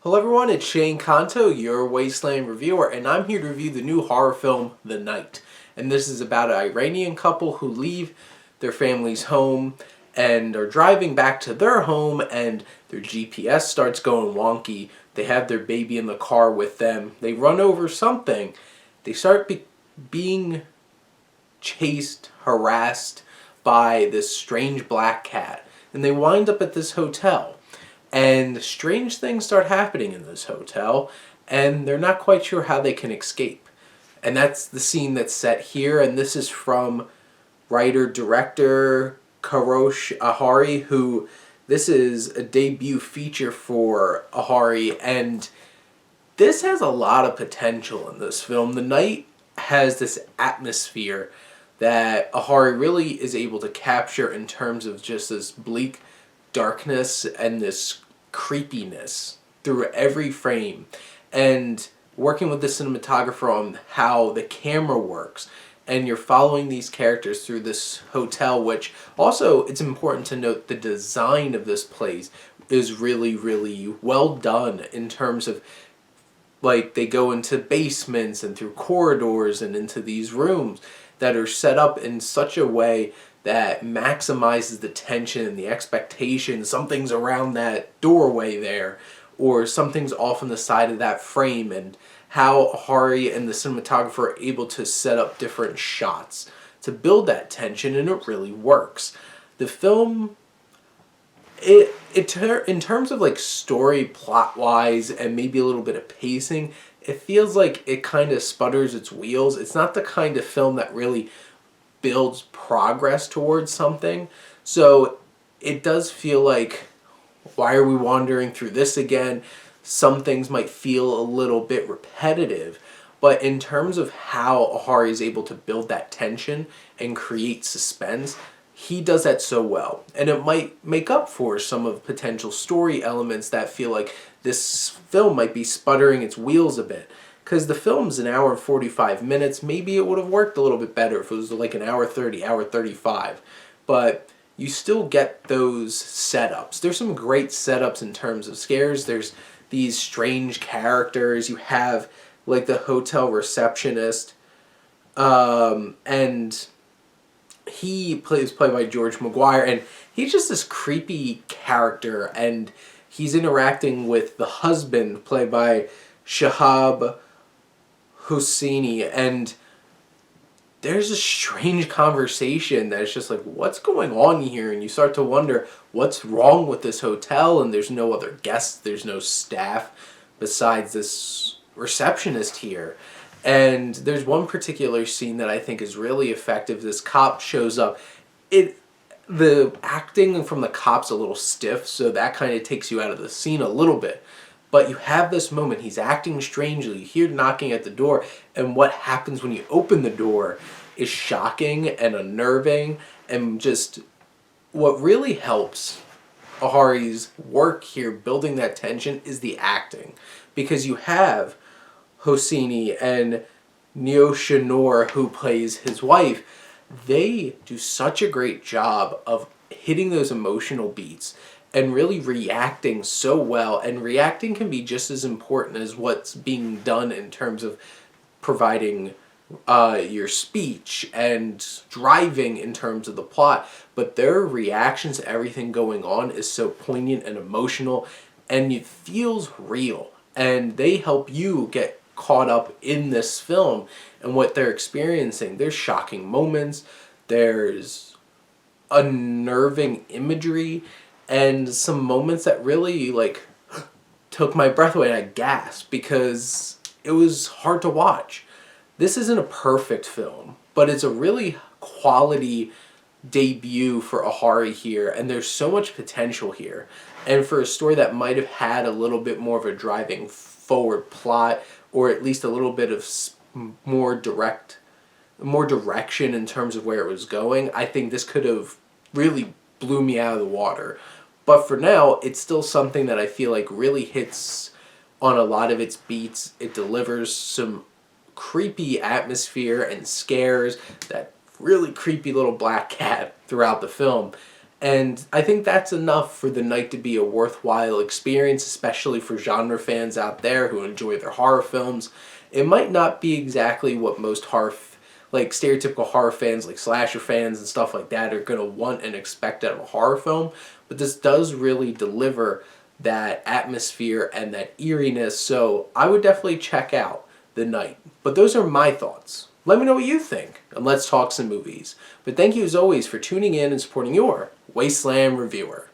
Hello everyone, it's Shane Kanto, your Wasteland reviewer, and I'm here to review the new horror film, The Night. And this is about an Iranian couple who leave their family's home and are driving back to their home, and their GPS starts going wonky. They have their baby in the car with them. They run over something. They start being chased, harassed by this strange black cat. And they wind up at this hotel. And strange things start happening in this hotel, and they're not quite sure how they can escape. And that's the scene that's set here, and this is from writer-director Karosh Ahari, who, this is a debut feature for Ahari, and this has a lot of potential in this film. The Night has this atmosphere that Ahari really is able to capture in terms of just this bleak darkness and this creepiness through every frame, and working with the cinematographer on how the camera works, and you're following these characters through this hotel, which also, it's important to note, the design of this place is really well done in terms of, like, they go into basements and through corridors and into these rooms that are set up in such a way that maximizes the tension and the expectation. Something's around that doorway there, or something's off on the side of that frame, and how Hari and the cinematographer are able to set up different shots to build that tension, and it really works. The film, in terms of like story plot wise and maybe a little bit of pacing, it feels like it kind of sputters its wheels. It's not the kind of film that really builds progress towards something. So it does feel like, why are we wandering through this again? Some things might feel a little bit repetitive, but in terms of how Ahari is able to build that tension and create suspense, he does that so well. And it might make up for some of potential story elements that feel like this film might be sputtering its wheels a bit. Because the film's an hour and 45 minutes. Maybe it would have worked a little bit better if it was like an hour 30, hour 35. But you still get those setups. There's some great setups in terms of scares. There's these strange characters. You have like the hotel receptionist. And he played by George Maguire. And he's just this creepy character. And he's interacting with the husband, played by Shahab Hosseini, and there's a strange conversation that's just like, what's going on here? And you start to wonder what's wrong with this hotel, and there's no other guests, there's no staff besides this receptionist here. And there's one particular scene that I think is really effective. This cop shows up. The acting from the cop's a little stiff, so that kind of takes you out of the scene a little bit. But you have this moment, he's acting strangely, you hear knocking at the door, and what happens when you open the door is shocking and unnerving, and just what really helps Ahari's work here building that tension is the acting. Because you have Hosseini and Neosha Noor, who plays his wife. They do such a great job of hitting those emotional beats and really reacting so well. And reacting can be just as important as what's being done in terms of providing your speech and driving in terms of the plot. But their reactions to everything going on is so poignant and emotional, and it feels real. And they help you get caught up in this film and what they're experiencing. There's shocking moments, there's unnerving imagery, and some moments that really like took my breath away, and I gasped because it was hard to watch. This isn't a perfect film, but it's a really quality debut for Ahari here, and there's so much potential here. And for a story that might have had a little bit more of a driving forward plot, or at least a little bit of more direction in terms of where it was going, I think this could have really blew me out of the water. But for now, it's still something that I feel like really hits on a lot of its beats. It delivers some creepy atmosphere and scares, that really creepy little black cat throughout the film. And I think that's enough for the night to be a worthwhile experience, especially for genre fans out there who enjoy their horror films. It might not be exactly what most like stereotypical horror fans, like slasher fans and stuff like that, are going to want and expect out of a horror film, but this does really deliver that atmosphere and that eeriness, so I would definitely check out The Night. But those are my thoughts. Let me know what you think, and let's talk some movies. But thank you as always for tuning in and supporting your Wasteland Reviewer.